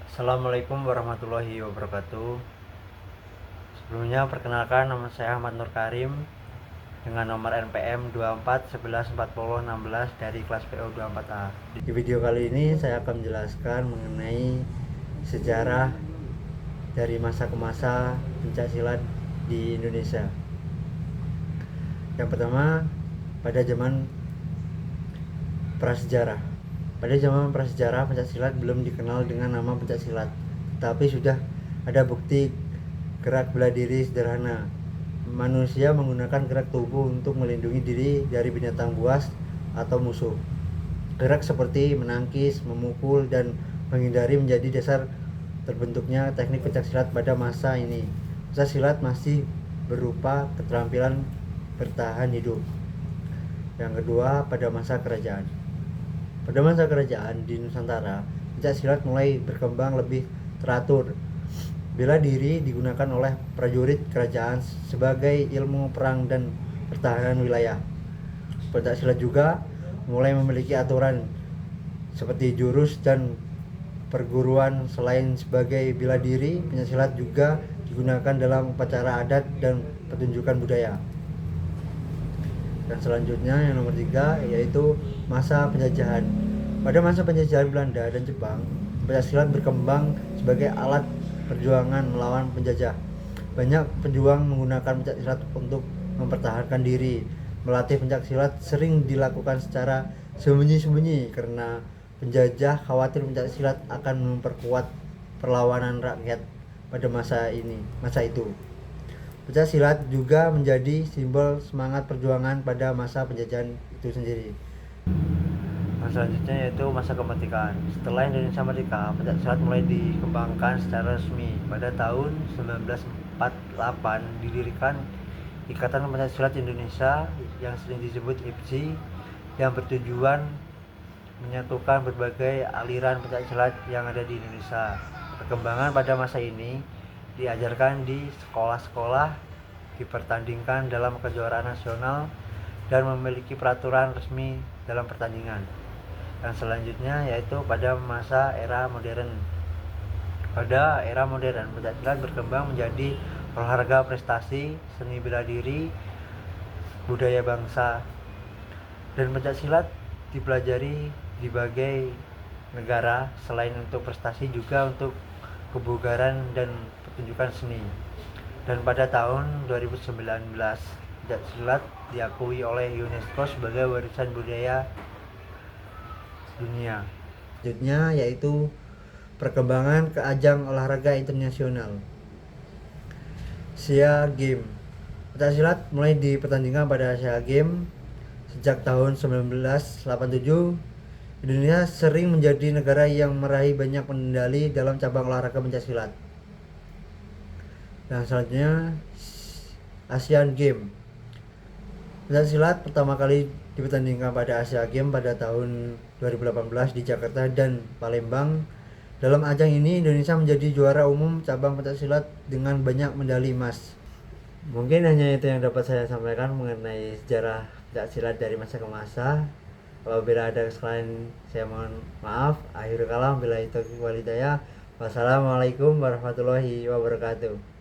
Assalamualaikum warahmatullahi wabarakatuh. Sebelumnya perkenalkan, nama saya Ahmad Nur Karim dengan nomor NPM 24114016 dari kelas PO 24A. Di video kali ini saya akan menjelaskan mengenai sejarah dari masa ke masa pencaksilat di Indonesia. Yang pertama, pada zaman prasejarah. Pada zaman prasejarah, pencaksilat belum dikenal dengan nama pencaksilat, tapi sudah ada bukti gerak bela diri sederhana. Manusia menggunakan gerak tubuh untuk melindungi diri dari binatang buas atau musuh. Gerak seperti menangkis, memukul, dan menghindari menjadi dasar terbentuknya teknik pencaksilat pada masa ini. Pencaksilat masih berupa keterampilan bertahan hidup. Yang kedua, pada masa kerajaan. Pada masa kerajaan di Nusantara, pencaksilat mulai berkembang lebih teratur. Bela diri digunakan oleh prajurit kerajaan sebagai ilmu perang dan pertahanan wilayah. Pencaksilat juga mulai memiliki aturan seperti jurus dan perguruan. Selain sebagai bela diri, pencaksilat juga digunakan dalam upacara adat dan pertunjukan budaya. Dan selanjutnya yang nomor 3 yaitu masa penjajahan. Pada masa penjajahan Belanda dan Jepang, pencaksilat berkembang sebagai alat perjuangan melawan penjajah. Banyak pejuang menggunakan pencaksilat untuk mempertahankan diri. Melatih pencaksilat sering dilakukan secara sembunyi-sembunyi karena penjajah khawatir pencaksilat akan memperkuat perlawanan rakyat pada masa itu. Pencaksilat juga menjadi simbol semangat perjuangan pada masa penjajahan itu sendiri. Selanjutnya yaitu masa kemerdekaan. Setelah Indonesia merdeka, pencaksilat mulai dikembangkan secara resmi. Pada tahun 1948 didirikan Ikatan Pencaksilat Indonesia yang sering disebut IPSI, yang bertujuan menyatukan berbagai aliran pencaksilat yang ada di Indonesia. Perkembangan pada masa ini diajarkan di sekolah-sekolah, dipertandingkan dalam kejuaraan nasional, dan memiliki peraturan resmi dalam pertandingan. Dan selanjutnya yaitu pada masa era modern. Pada era modern, pencaksilat berkembang menjadi olahraga prestasi, seni bela diri, budaya bangsa, dan pencaksilat dipelajari di berbagai negara. Selain untuk prestasi, juga untuk kebugaran dan pertunjukan seni. Dan pada tahun 2019, pencaksilat diakui oleh UNESCO sebagai warisan budaya dunia. Selanjutnya yaitu perkembangan ke ajang olahraga internasional. Asia Games. Pencaksilat mulai dipertandingkan pada Asia Games sejak tahun 1987. Indonesia sering menjadi negara yang meraih banyak medali dalam cabang olahraga pencaksilat. Dan selanjutnya Asian Games. Pencaksilat pertama kali dipertandingkan pada Asia Games pada tahun 2018 di Jakarta dan Palembang. Dalam ajang ini Indonesia menjadi juara umum cabang pencaksilat dengan banyak medali emas. Mungkin hanya itu yang dapat saya sampaikan mengenai sejarah pencaksilat dari masa ke masa. Apabila ada kesalahan, saya mohon maaf. Akhirul kalam, billahi taufiq wal hidayah. Wassalamualaikum warahmatullahi wabarakatuh.